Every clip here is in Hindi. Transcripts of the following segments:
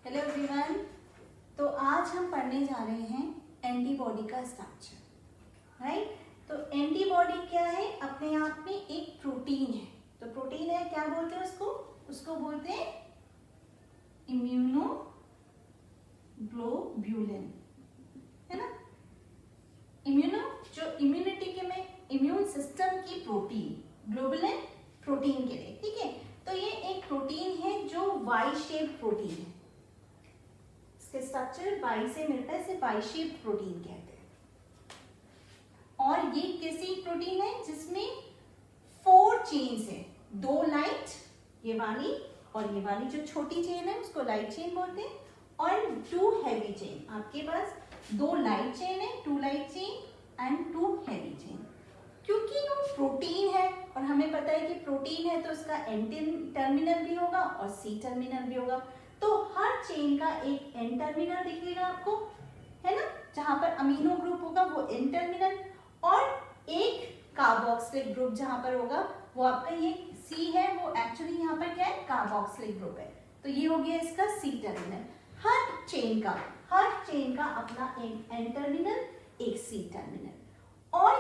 Hello everyone. तो आज हम पढ़ने जा रहे हैं एंटीबॉडी का स्ट्रक्चर, राइट। तो एंटीबॉडी क्या है? अपने आप में एक प्रोटीन है। तो प्रोटीन है, क्या बोलते हैं उसको बोलते हैं इम्यूनोग्लोब्यूलिन, है ना। जो इम्यूनिटी के में इम्यून सिस्टम की प्रोटीन, ग्लोबुलिन प्रोटीन के लिए, ठीक है। तो ये एक प्रोटीन है जो वाई शेप प्रोटीन है। स्ट्रक्चर वाई से मिलता है, इसे वाई शेप प्रोटीन कहते हैं। और ये कैसी प्रोटीन है जिसमें 4 चेन्स है, 2 लाइट, ये वाली और ये वाली जो छोटी चेन है उसको लाइट चेन बोलते हैं, और 2 हैवी चेन। आपके पास 2 लाइट चेन है, 2 light chain and 2 heavy chain. क्योंकि वो प्रोटीन है और हमें पता है कि प्रोटीन है तो उसका एन टर्मिनल भी होगा और सी टर्मिनल भी होगा। तो हर चेन का एक एन टर्मिनल दिखेगा आपको, है ना। जहां पर अमीनो ग्रुप होगा वो एन टर्मिनल, और एक कार्बोक्सिलिक ग्रुप जहां पर होगा वो आपका ये सी है, वो एक्चुअली यहाँ पर क्या है, कार्बोक्सिलिक ग्रुप है। तो ये हो गया इसका सी टर्मिनल। हर चेन का अपना एक एन टर्मिनल, एक सी टर्मिनल। और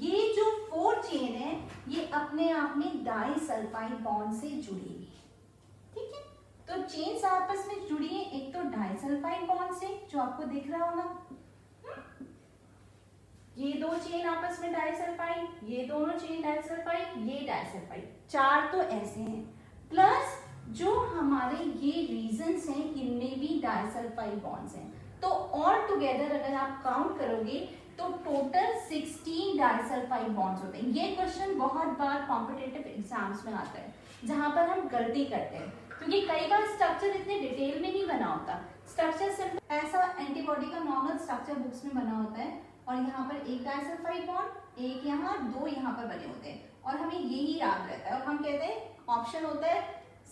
ये जो 4 चेन है ये अपने आप में डाइसल्फाइड बॉन्ड से जुड़ी हुई है, ठीक है। तो चेन्स आपस में जुड़ी है, एक तो डाइसल्फाइड बॉन्ड से जो आपको दिख रहा होगा, ये 2 चेन आपस में डाइसल्फाइड, ये दोनों चेन डाइसल्फाइड, ये डाइसल्फाइड, 4 तो ऐसे हैं। प्लस जो हमारे ये रीजन्स हैं इनमें भी डाइसल्फाइड बॉन्ड्स हैं। तो ऑल टुगेदर अगर आप काउंट करोगे तो टोटल 16 डाइसल्फाइड बॉन्ड्स होते हैं। ये क्वेश्चन बहुत बार कॉम्पिटिटिव एग्जाम्स में आता है जहां पर हम गलती करते हैं, क्योंकि कई बार स्ट्रक्चर इतने डिटेल में नहीं बना होता। स्ट्रक्चर सिर्फ ऐसा एंटीबॉडी का नॉर्मल स्ट्रक्चर बुक्स में बना होता है, और यहाँ पर एक डाइसल्फाइड बॉन्ड, एक यहाँ, 2 यहाँ पर बने होते हैं, और हमें यही याद रहता है। और हम कहते हैं ऑप्शन होता है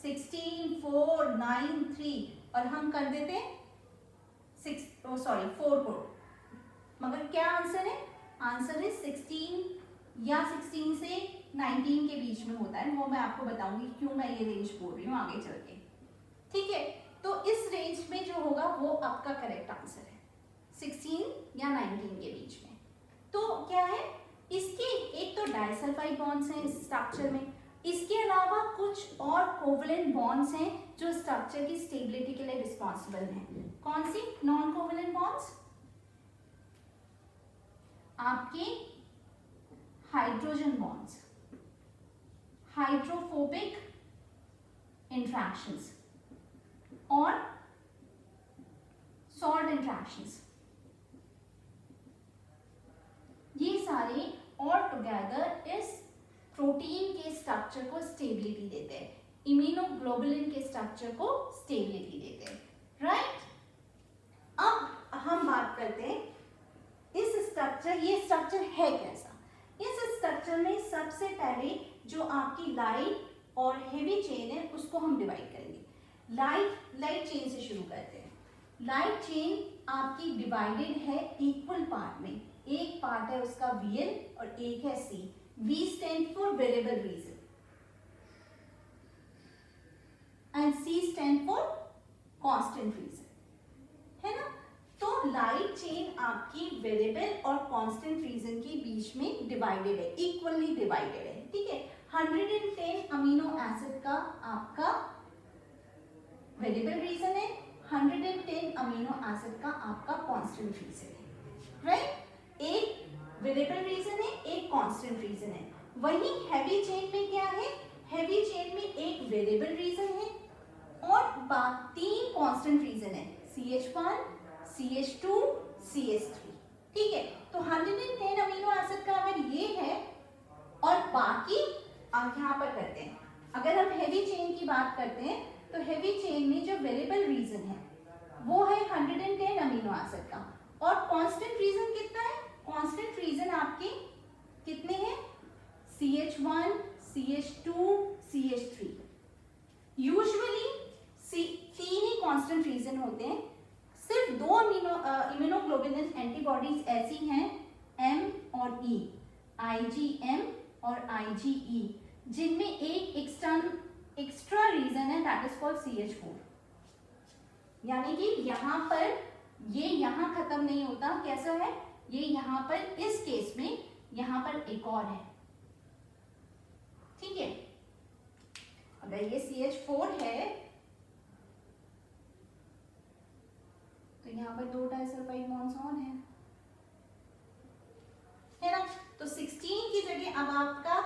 16, 4, 9, 3, और हम कर देते हैं 4, मगर क्या आंसर है? आंसर है 16 या 16 से 19 के बीच में होता है। वो मैं आपको बताऊंगी क्यों मैं ये रेंज बोल रही हूँ आगे चल के, ठीक है। तो इस रेंज में जो होगा वो आपका करेक्ट आंसर है, 16 या 19 के बीच में। तो क्या है, इसके एक तो डाइसल्फाइड बॉन्ड्स हैं इस स्ट्रक्चर में, इसके अलावा कुछ और कोवलेंट बॉन्ड्स हैं जो स्ट्रक्चर की स्टेबिलिटी के लिए रिस्पॉन्सिबल हैं। कौन सी नॉन कोवलेंट बॉन्ड्स? आपके हाइड्रोजन बॉन्ड्स, हाइड्रोफोबिक इंट्रैक्शंस और सॉल्ट इंट्रैक्शंस, ये सारे ऑल टुगेदर इस प्रोटीन के स्ट्रक्चर को स्टेबिलिटी देते हैं, इम्यूनोग्लोबुलिन के स्ट्रक्चर को स्टेबिलिटी देते हैं, राइट। अब हम बात करते हैं इस स्ट्रक्चर, ये स्ट्रक्चर है कैसा। इस स्ट्रक्चर में सबसे पहले जो आपकी लाइट और हेवी चेन है उसको हम डिवाइड करेंगे। लाइट चेन से शुरू करते हैं। लाइट चेन आपकी डिवाइडेड है इक्वल पार्ट में, एक पार्ट है उसका VL और एक है C। V stand for variable region and C stand for constant region, है ना। तो लाइट चेन आपकी वेरिएबल और कांस्टेंट रीजन के बीच में डिवाइडेड है, इक्वली डिवाइडेड है, ठीक है। 110 अमीनो एसिड का आपका वेरिएबल रीजन है, 110 अमीनो एसिड का आपका कांस्टेंट रीजन है, राइट। एक वेरिएबल रीजन है, एक कांस्टेंट रीजन है। वहीं हैवी चेन में क्या है? हैवी चेन में एक वेरिएबल रीजन है और 3 कांस्टेंट रीजन है, CH1, CH2, CH3, ठीक है। तो 110 अमीनो एसिड का अगर ये है और बाकी आप यहाँ पर करते हैं, अगर हम हैवी चेन की बात करते हैं तो हैवी चेन में जो वेरिएबल रीजन है वो है 110 अमीनो एसिड का, और कांस्टेंट रीजन कितना है? कांस्टेंट रीजन आपके कितने हैं? CH1, CH2, CH3। यूजुअली 3 ही कांस्टेंट रीजन होते हैं। सिर्फ 2 इम्यूनोग्लोबुलिन एंटीबॉडीज ऐसी हैं, M और E, IgM और IgE, जिनमें एक एक्स्ट्रा रीजन है, दैट इज कॉल्ड CH4। यानी कि यहाँ पर ये यहाँ खत्म नहीं होता, कैसा है ये यहाँ पर इस केस में यहाँ पर एक और है, ठीक है। अगर ये CH4 है तो यहाँ पर 2 डाइसल्फाइड बॉन्ड्स ऑन है ना। तो 16 की जगह अब आपका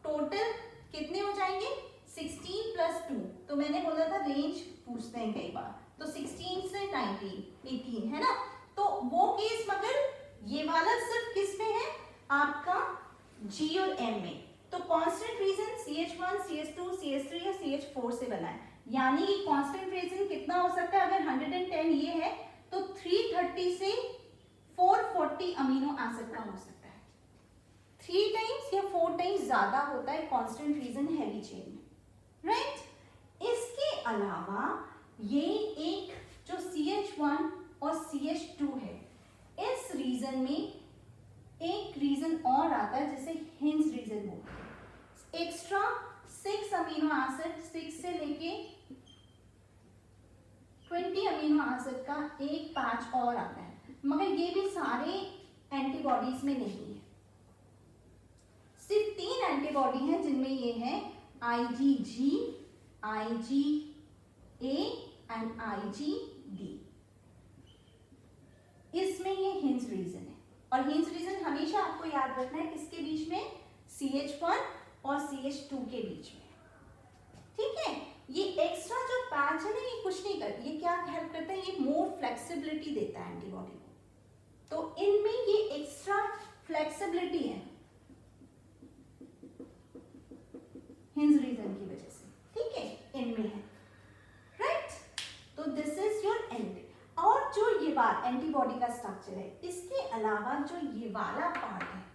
टोटल कितने हो जाएंगे, 16 प्लस 2, तो मैंने बोला था रेंज पूछते हैं कई बार, तो 16 से 19 18 है ना। तो वो केस मगर ये वाला सिर्फ किस में है, आपका G और M में। तो constant region CH1 CH2 CH3 या CH4 से बना है, यानी कि कांस्टेंट रीजन कितना हो सकता है, अगर 110 ये है तो 330 से 440 अमीनो एसिड का हो सकता है, 3 टाइम्स या 4 टाइम्स ज्यादा होता है कांस्टेंट रीजन हैवी चेन में, राइट। इसके अलावा ये एक जो CH1 और CH2 है, इस रीजन में एक रीजन और आता है जिसे हिंज रीजन बोलते हैं। एक्स्ट्रा 6 अमीनो एसिड, 6 से लेके 20 अमीनो एसिड का एक पैच और आता है, मगर ये भी सारे एंटीबॉडीज में नहीं है। सिर्फ 3 एंटीबॉडी हैं जिनमें ये है IgG, IgA एंड IgD। इसमें ये हिंज रीजन है, और हिंज रीजन हमेशा आपको याद रखना है किसके बीच में, CH1 और CH2 के बीच में, ठीक है। ये एक्स्ट्रा जो पैच है ना, ये कुछ नहीं करता, ये क्या हेल्प करता है, ये मोर फ्लेक्सिबिलिटी देता है एंटीबॉडी को, तो इनमें ये एक्स्ट्रा फ्लेक्सिबिलिटी है हिंज रीजन की वजह से, ठीक है, इनमें है, राइट। तो दिस इज योर एंटी। और जो ये बात एंटीबॉडी का स्ट्रक्चर है, इसके अलावा जो ये वाला पार्ट है,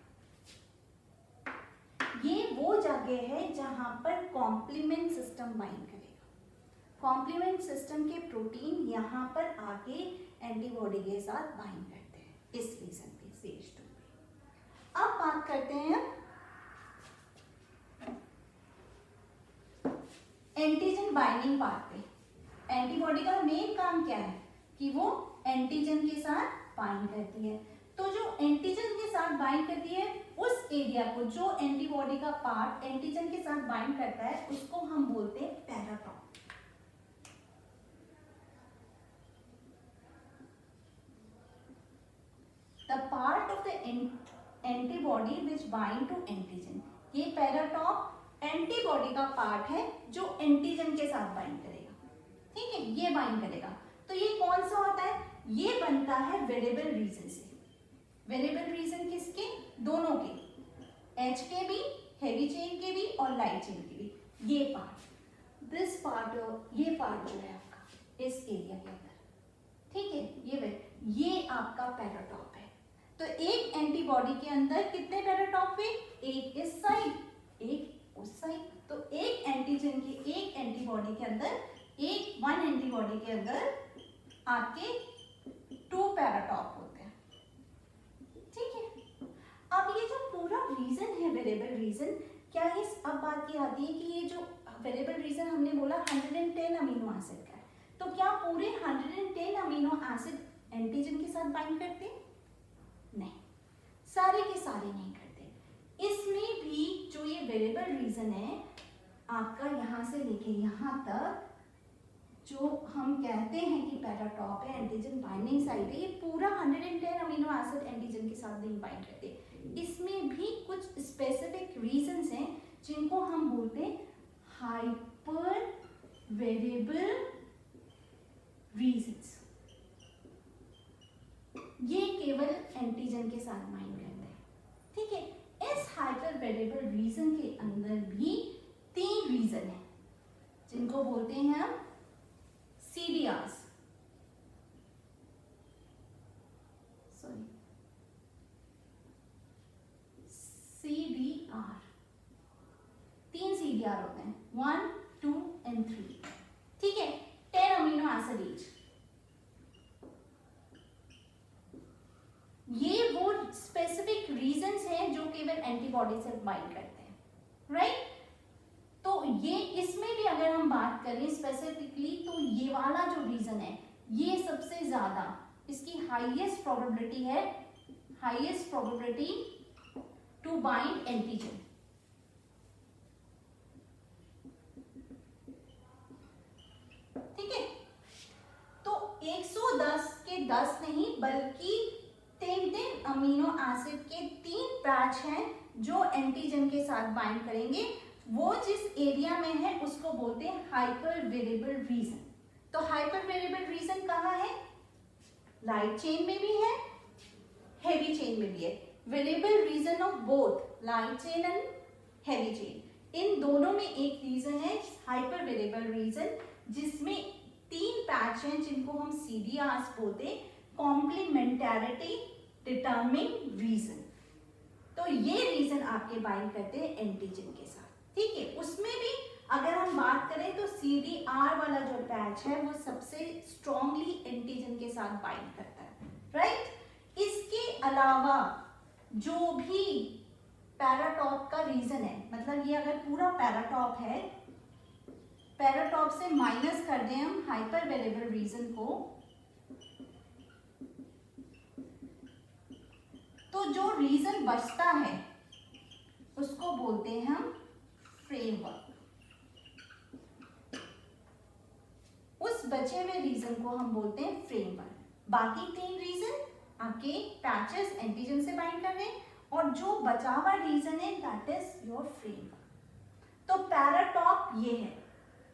ये वो जगह है जहां पर कॉम्प्लीमेंट सिस्टम बाइंड करेगा। कॉम्प्लीमेंट सिस्टम के प्रोटीन यहां पर आके एंटीबॉडी के साथ बाइंड करते हैं, इस रीजन पे CH2 पे। अब बात करते हैं एंटीजन बाइंडिंग पार्ट पे। एंटीबॉडी का मेन काम क्या है कि वो एंटीजन के साथ बाइंड करती है। तो जो एंटीजन के साथ बाइंड करती है, उस एरिया को जो एंटीबॉडी का पार्ट एंटीजन के साथ बाइंड करता है, उसको हम बोलते हैं paratope. The part of the antibody which bind to antigen. ये पैराटॉप एंटीबॉडी का पार्ट है जो एंटीजन के साथ बाइंड करेगा, ठीक है, ये बाइंड करेगा। तो ये कौन सा होता है, ये बनता है वेरिएबल रीजन से। वेरिएबल रीजन किसके, दोनों के, H के भी, हेवी चेन के भी और लाइट चेन के भी। ये पार्ट, दिस पार्ट, ये पार्ट जो है आपका इस एरिया के अंदर, ठीक है, ये आपका पैराटॉप है। तो एक एंटीबॉडी के अंदर कितने पैराटॉप हुए, एक इस साइड, एक उस साइड। तो एक एंटीजन के, एक एंटीबॉडी के अंदर, वन एंटीबॉडी के अंदर आपके 2 पैराटॉप होते हैं, ठीक है। अब ये जो पूरा रीजन है वेरिएबल रीजन, क्या ये अब बात ये आती है कि ये जो वेरिएबल रीजन हमने बोला 110 अमीनो एसिड का है, तो क्या पूरे 110 अमीनो एसिड एंटीजन के साथ बाइंड करते हैं, नहीं, सारे के सारे नहीं करते। इसमें भी जो ये वेरिएबल रीजन है आपका, यहां से लेके यहां तक जो हम कहते हैं कि पैराटॉप है, एंटीजन बाइंडिंग साइट है, ये पूरा 110 अमीनो एसिड एंटीजन के साथ नहीं बाइंड करते। इसमें भी कुछ स्पेसिफिक रीजंस हैं जिनको हम बोलते हैं हाइपर वेरिएबल रीजंस। ये केवल एंटीजन के साथ बाइंड करते हैं, ठीक है। इस हाइपर वेरिएबल रीजन के अंदर भी 3 रीजन है जिनको बोलते हैं हम CDRs, CDR, 3 CDR होते हैं, 1, 2 and 3, ठीक है, 10 अमीनो एसिड ईच। ये वो स्पेसिफिक रीजंस हैं जो केवल एंटीबॉडी से बाइंड करते हैं, राइट। तो ये इसमें भी अगर हम बात करें स्पेसिफिकली, तो ये वाला जो रीजन है सबसे ज्यादा, इसकी हाईएस्ट प्रोबेबिलिटी है, highest probability to bind antigen. ठीक है, तो 110 के 10 नहीं बल्कि 3 अमीनो एसिड के 3 पैच हैं जो एंटीजन के साथ बाइंड करेंगे। वो जिस एरिया में है उसको बोलते हैं हाइपर वेरिएबल रीजन। तो हाइपर वेरिएबल रीजन कहाँ है? लाइट चेन में भी है, हेवी चेन में भी है। Variable region of both light chain and heavy chain, इन दोनों में एक रीजन है हाइपर वेरिएबल रीजन, जिसमें 3 पैच हैं जिनको हम CDRs बोलते हैं, कॉम्प्लीमेंटैरिटी डिटरमिनिंग रीजन। तो ये रीजन आपके बाइंड करते हैं एंटीजन के साथ। ठीक है, उसमें भी अगर हम बात करें तो CDR वाला जो पैच है वो सबसे स्ट्रॉन्गली एंटीजन के साथ बाइंड करता है, राइट। इसके अलावा जो भी पैराटॉप का रीजन है, मतलब ये अगर पूरा पैराटॉप है, पैराटॉप से माइनस कर दें हम हाइपर वेरिएबल रीजन को, तो जो रीजन बचता है उसको बोलते हैं हम फ्रेमवर्क। उस बचे हुए रीजन को हम बोलते हैं फ्रेमवर्क। बाकी 3 रीजन आपके पैचेस एंटीजन से बाइंड कर रहे हैं, और जो बचा हुआ रीजन है दैट इज योर फ्रेमवर्क। तो पैराटॉप ये है।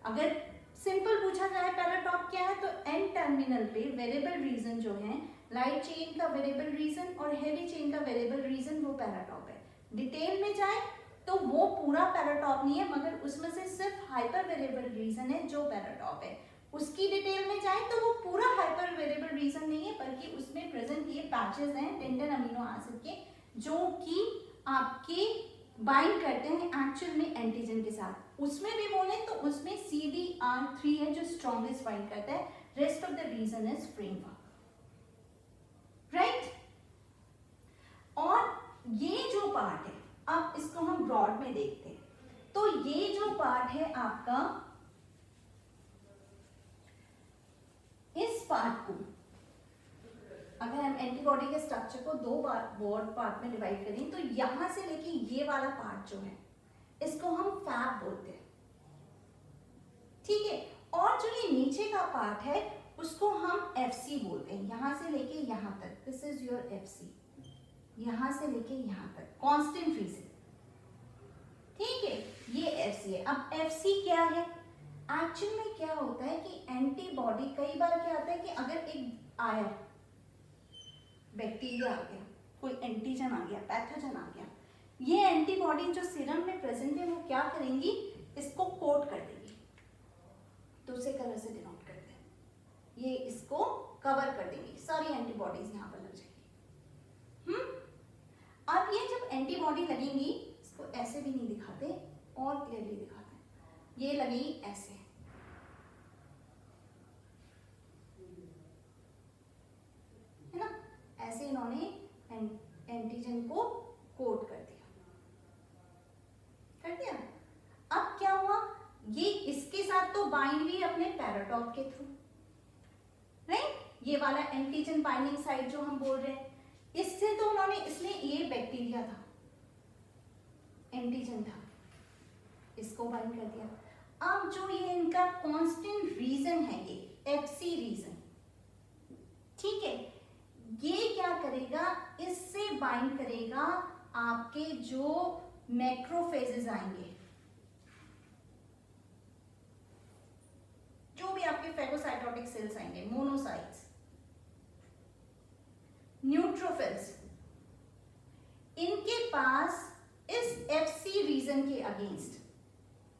अगर सिंपल पूछा जाए पैराटॉप क्या है, तो एन टर्मिनल पे वेरिएबल रीजन जो है, लाइट चेन का वेरिएबल रीजन और हेवी चेन का वेरिएबल रीजन, वो पैराटॉप है। डिटेल में जाए तो वो पूरा पैराटॉप नहीं है, मगर उसमें से सिर्फ हाइपर वेरिएबल रीजन है जो पैराटॉप है। उसकी डिटेल में जाए तो वो पूरा हाइपर वेरिएबल रीजन नहीं है, बल्कि उसमें प्रेजेंट ये पैचेस हैं 10 अमीनो एसिड के, जो कि आपके बाइंड करते हैं एक्चुअल में एंटीजन के साथ। उसमें भी बोले तो उसमें CDR3 है जो स्ट्रॉन्गेस्ट बाइंड करता है, rest of the region is framework, right. और ये जो पार्ट है, अब इसको हम ब्रॉड में देखते हैं, तो ये जो पार्ट है आपका, इस पार्ट को अगर हम एंटीबॉडी के स्ट्रक्चर को 2 पार्ट में डिवाइड करें, तो यहां से लेके ये वाला पार्ट जो है इसको हम फैब बोलते हैं, ठीक है। और जो ये नीचे का पार्ट है उसको हम FC बोलते हैं, यहां से लेके यहां तक, दिस इज योर FC, यहां से लेके यहां तक कांस्टेंट रीजन, ठीक है, ये FC है। अब FC क्या है? एक्चुअल में क्या होता है कि एंटीबॉडी, कई बार क्या होता है कि अगर एक आया बैक्टीरिया आ गया, कोई एंटीजन आ गया, पैथोजन आ गया, ये एंटीबॉडी जो सीरम में प्रेजेंट है वो क्या करेंगी, इसको कोट कर देगी। दूसरे कलर से डिनोट करते हैं, ये इसको कवर कर देंगी, सारी एंटीबॉडीज यहाँ पर लग जाएगी। अब ये जब एंटीबॉडी लगेंगी, इसको ऐसे भी नहीं दिखाते और क्लियरली दिखाते हैं, ये लगेगी ऐसे, है ना, ऐसे इन्होंने एंटीजन को कोट कर दिया। अब क्या हुआ, ये इसके साथ तो बाइंड भी अपने पैराटॉप के थ्रू, राइट, ये वाला एंटीजन बाइंडिंग साइट जो हम बोल रहे हैं, इससे तो उन्होंने, इसलिए ये बैक्टीरिया था, एंटीजन था, इसको बाइंड कर दिया। अब जो ये इनका कांस्टेंट रीजन है, ये FC रीजन, ठीक है, ये क्या करेगा, इससे बाइंड करेगा आपके जो मैक्रोफेजेस आएंगे, जो भी आपके फेगोसाइटोटिक सेल्स आएंगे, मोनोसाइट्स, न्यूट्रोफिल्स, इनके पास इस FC रीजन के अगेंस्ट,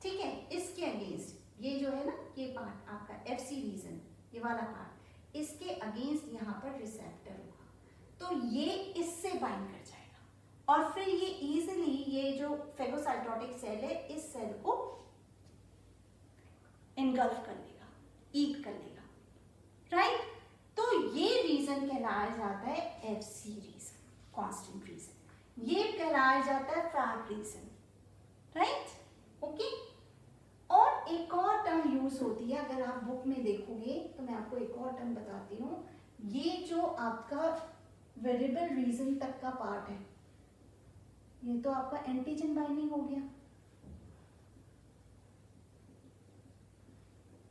ठीक है, इसके अगेंस्ट, ये जो है ना, ये पार्ट आपका FC रीजन, ये वाला पार्ट, इसके अगेंस्ट यहाँ पर रिसेप्टर होगा, तो ये इससे बाइंड कर जाएगा, और फिर ये इजीली, ये जो फेगोसाइटोटिक सेल है, इस सेल को इनगल्फ कर लेगा, ईट कर लेगा, राइट। तो ये रीजन कहलाया जाता है FC रीजन, कांस्टेंट रीजन, ये कहलाया जाता है फैब रीजन, राइट, ओके। और और एक और टर्म यूज होती है, अगर आप बुक में देखोगे तो मैं आपको एक और टर्म बताती हूँ। ये जो आपका वेरिएबल रीजन तक का पार्ट है, ये तो आपका एंटीजन बाइंडिंग हो गया,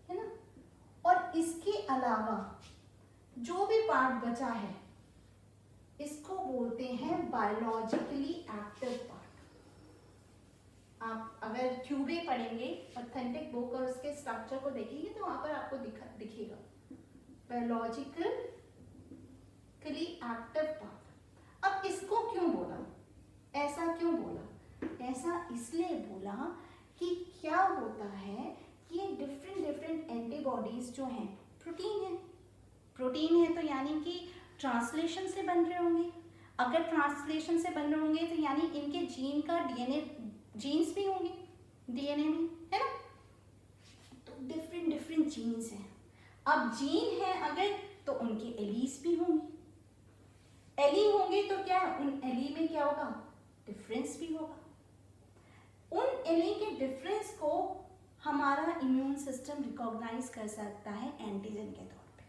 है ना। और इसके अलावा जो भी पार्ट बचा है इसको बोलते हैं बायोलॉजिकली एक्टिव पार्ट। आप अगर क्यूबे पढ़ेंगे ऑथेंटिक बुक और उसके स्ट्रक्चर को देखेंगे तो वहां पर आपको दिखेगा बायोलॉजिकली एक्टिव पार्ट। अब इसको क्यों बोला, ऐसा क्यों बोला? ऐसा इसलिए बोला कि क्या होता है कि ये डिफरेंट एंटीबॉडीज जो हैं प्रोटीन है तो यानी कि ट्रांसलेशन से बन रहे होंगे। अगर ट्रांसलेशन से बन रहे होंगे तो यानी इनके जीन का डीएनए, जीन्स भी होंगे डीएनए में, है ना। तो डिफरेंट जीन्स हैं। अब जीन है अगर तो उनके एलीज भी होंगे। एली होंगे तो क्या उन एली में क्या होगा, डिफरेंस भी होगा। उन एली के डिफरेंस को हमारा इम्यून सिस्टम रिकॉग्नाइज कर सकता है एंटीजन के तौर पे।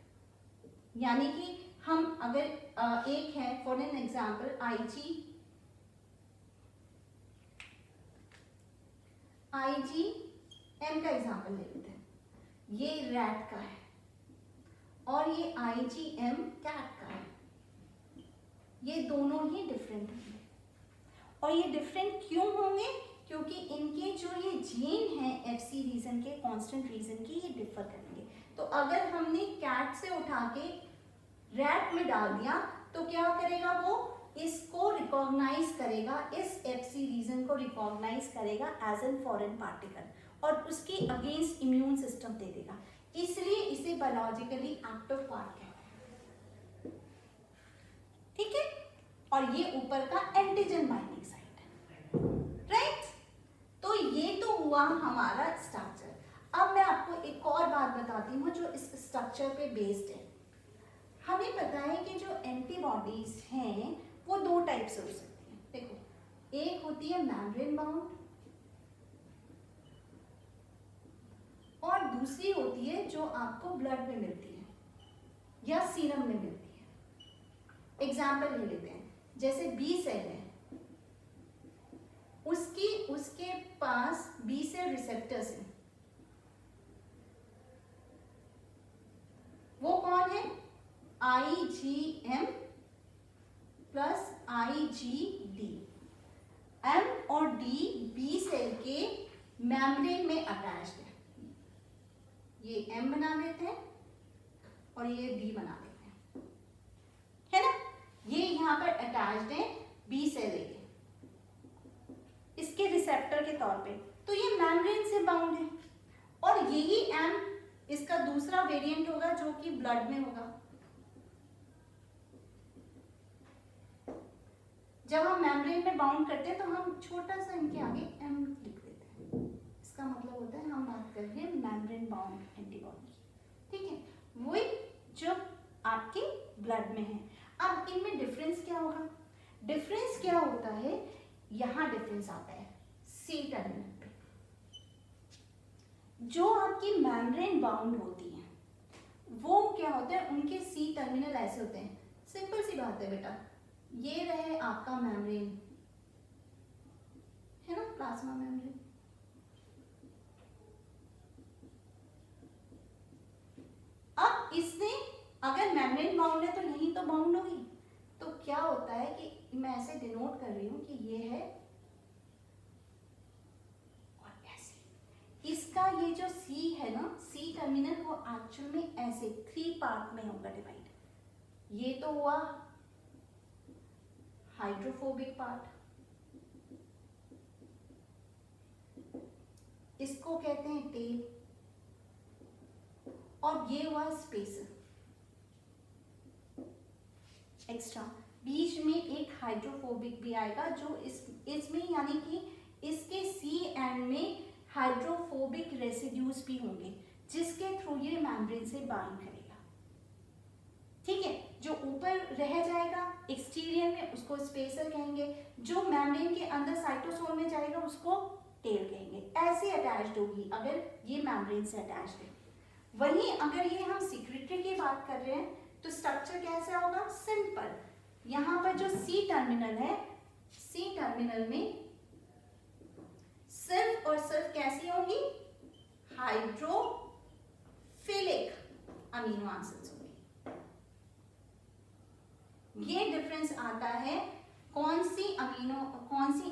यानी कि हम अगर एक है फॉर एन एग्जाम्पल IgM का एग्जाम्पल ले लेते हैं, ये रैट का है और ये IgM कैट का है। ये दोनों ही डिफरेंट होंगे और ये डिफरेंट क्यों होंगे, क्योंकि इनके जो ये जीन है FC रीजन के, कांस्टेंट रीजन के, ये डिफर करेंगे। तो अगर हमने कैट से उठा के रैट में डाल दिया तो क्या करेगा, वो इसको रिकॉग्नाइज करेगा, इस FC रीजन को रिकॉग्नाइज करेगा एज एन फॉरेन पार्टिकल और उसके अगेंस्ट इम्यून सिस्टम दे देगा। इसलिए इसे बायोलॉजिकली एक्टिव पार्ट कहते हैं, ठीक है। और ये ऊपर का एंटीजन बाइंडिंग साइट है, राइट। तो ये तो हुआ हमारा स्ट्रक्चर। अब मैं आपको एक और बात बताती हूँ जो इस स्ट्रक्चर पे बेस्ड है। हमें पता है कि जो एंटीबॉडीज हैं वो दो टाइप से हो सकती हैं। देखो, एक होती है मेम्ब्रेन बाउंड और दूसरी होती है जो आपको ब्लड में मिलती है या सीरम में मिलती है। एग्जाम्पल ले लेते हैं, जैसे बी सेल है, उसके पास बी सेल रिसेप्टर्स हैं। वो कौन है, IgM प्लस IgD। M और D बी सेल के मेम्ब्रेन में अटैच्ड है। ये M बना देते हैं और ये D बना देते हैं, है ना। ये यहाँ पर अटैच्ड है बी सेल के, इसके रिसेप्टर के तौर पे। तो ये मेम्ब्रेन से बाउंड है और यही M इसका दूसरा वेरिएंट होगा जो कि ब्लड में होगा। जब हम मेम्ब्रेन में बाउंड करते हैं तो हम छोटा सा इनके आगे M लिख देते हैं। इसका मतलब होता है हम बात कर रहे हैं मेम्ब्रेन बाउंड एंटीबॉडी, ठीक है, वही जो आपके ब्लड में है। अब इनमें डिफरेंस क्या होगा, डिफरेंस क्या होता है, यहाँ डिफरेंस आता है C टर्मिनल पे। जो आपकी मेम्ब्रेन बाउंड होती है वो क्या होते हैं, उनके C टर्मिनल ऐसे होते हैं। सिंपल सी बात है बेटा, ये रहे आपका मेम्ब्रेन, है ना, प्लाज्मा मेम्ब्रेन। अब इसने अगर मेम्ब्रेन बाउंड है तो यही तो बाउंड होगी। तो क्या होता है कि मैं ऐसे डिनोट कर रही हूं कि ये है और ऐसे। इसका ये जो C है ना, C टर्मिनल, वो एक्चुअल में ऐसे 3 पार्ट में होगा डिवाइड। ये तो हुआ हाइड्रोफोबिक पार्ट, इसको कहते हैं टेल, और ये हुआ स्पेसर एक्स्ट्रा। बीच में एक हाइड्रोफोबिक भी आएगा जो इसमें यानी कि इसके C एंड में हाइड्रोफोबिक रेसिड्यूज भी होंगे जिसके थ्रू ये मेम्ब्रेन से बाइंड करेगा, ठीक है। जो ऊपर रह जाएगा एक्सटीरियर में उसको स्पेसर कहेंगे, जो मेम्ब्रेन के अंदर साइटोसोल में जाएगा उसको टेल कहेंगे। ऐसे अटैच्ड होगी अगर ये मेम्ब्रेन से अटैच्ड है। वहीं अगर ये हम सिक्रेटरी की बात कर रहे हैं तो स्ट्रक्चर कैसा होगा, सिंपल। यहाँ पर जो सी टर्मिनल है, सी टर्मिनल में सिर्फ और सिर्फ कैसी होगी, हाइड्रोफिलिक अमीनो एसिड्स होंगे। ये डिफरेंस आता है कौन सी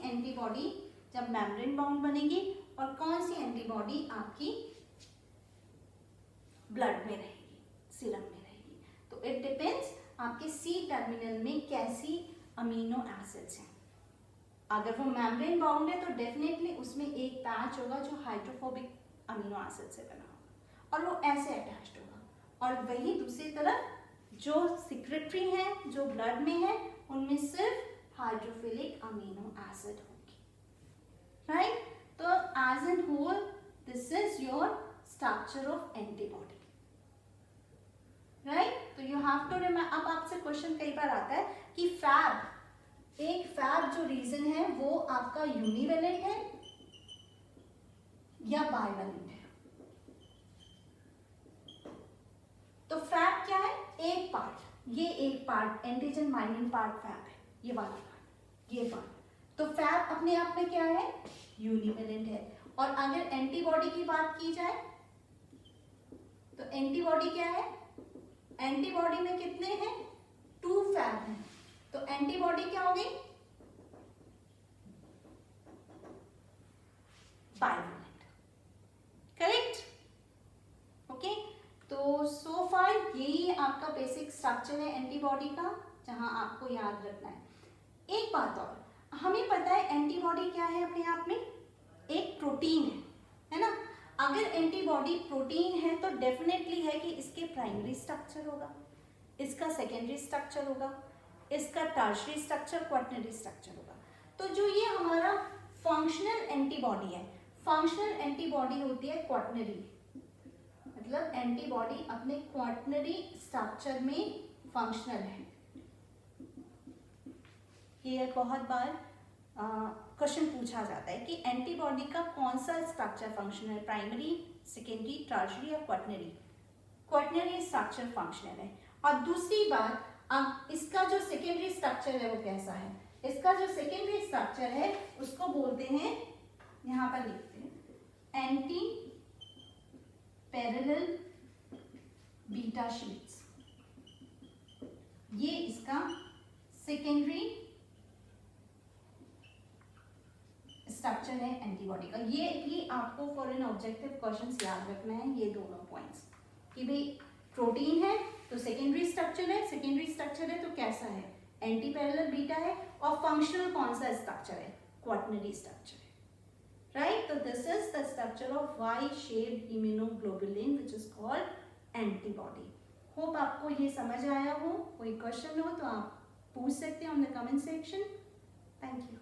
एंटीबॉडी जब मेम्ब्रेन बाउंड बनेगी और कौन सी एंटीबॉडी आपकी ब्लड में रहेगी, सीरम में रहेगी। तो इट डिपेंड्स आपके सी टर्मिनल में कैसी अमीनो एसिड्स हैं। अगर वो मेम्ब्रेन बाउंड है तो डेफिनेटली उसमें एक पैच होगा जो हाइड्रोफोबिक अमीनो एसिड से बना होगा और वो ऐसे अटैच्ड होगा, और वही दूसरी तरफ जो सिक्रेटरी है, जो ब्लड में है, उनमें सिर्फ हाइड्रोफिलिक अमीनो एसिड होगी, राइट। तो as an whole this is your structure of antibody, right. तो यू हैव टू रिमेंबर। अब आपसे क्वेश्चन कई बार आता है कि फैब जो रीजन है वो आपका यूनिवेलेंट है या बाइवेलेंट है। तो फैब क्या है, एक पार्ट, ये एक part antigen binding part Fab है, ये वाला पार्ट, ये पार्ट। तो फैब अपने आप में क्या है, यूनिवेलेंट है। और अगर एंटीबॉडी की बात की जाए तो एंटीबॉडी क्या है, एंटीबॉडी में कितने हैं, 2 फैब हैं। तो एंटीबॉडी क्या होगी, बाइवेलेंट, करेक्ट, ओके। तो सो फार यही आपका बेसिक स्ट्रक्चर है एंटीबॉडी का, जहां आपको याद रखना है। एक बात और, हमें पता है एंटीबॉडी क्या है, अपने आप में एक प्रोटीन है ना। अगर एंटीबॉडी प्रोटीन है तो डेफिनेटली है कि इसके प्राइमरी स्ट्रक्चर होगा, इसका सेकेंडरी स्ट्रक्चर होगा, इसका टर्शियरी स्ट्रक्चर, क्वाटरनरी स्ट्रक्चर होगा। तो जो ये हमारा फंक्शनल एंटीबॉडी है, फंक्शनल एंटीबॉडी होती है क्वाटरनरी, मतलब एंटीबॉडी अपने क्वाटरनरी स्ट्रक्चर में फंक्शनल है। ये बहुत बार क्वेश्चन पूछा जाता है कि एंटीबॉडी का कौन सा स्ट्रक्चर फंक्शनल है, प्राइमरी, सेकेंडरी, टर्शियरी या क्वाटरनरी। क्वाटरनरी स्ट्रक्चर फंक्शनल है। और दूसरी बात, अब इसका जो सेकेंडरी स्ट्रक्चर है वो कैसा है, इसका जो सेकेंडरी स्ट्रक्चर है उसको बोलते हैं, यहां पर लिखते हैं, एंटी पैरेलल बीटा शीट्स। ये इसका सेकेंडरी स्ट्रक्चर है एंटीबॉडी का। ये आपको फॉर एन ऑब्जेक्टिव क्वेश्चंस याद रखना है, ये दोनों पॉइंट्स, कि भाई प्रोटीन है तो सेकेंडरी स्ट्रक्चर है, सेकेंडरी स्ट्रक्चर है तो कैसा है, एंटी पैरेलल बीटा है, और फंक्शनल कौन सा स्ट्रक्चर है, क्वाटरनरी स्ट्रक्चर है, राइट। तो this is the structure of Y shaped immunoglobulin which is called antibody. Hope आपको ये समझ आया हो। कोई क्वेश्चन हो तो आप पूछ सकते हैं on the comment section. Thank you.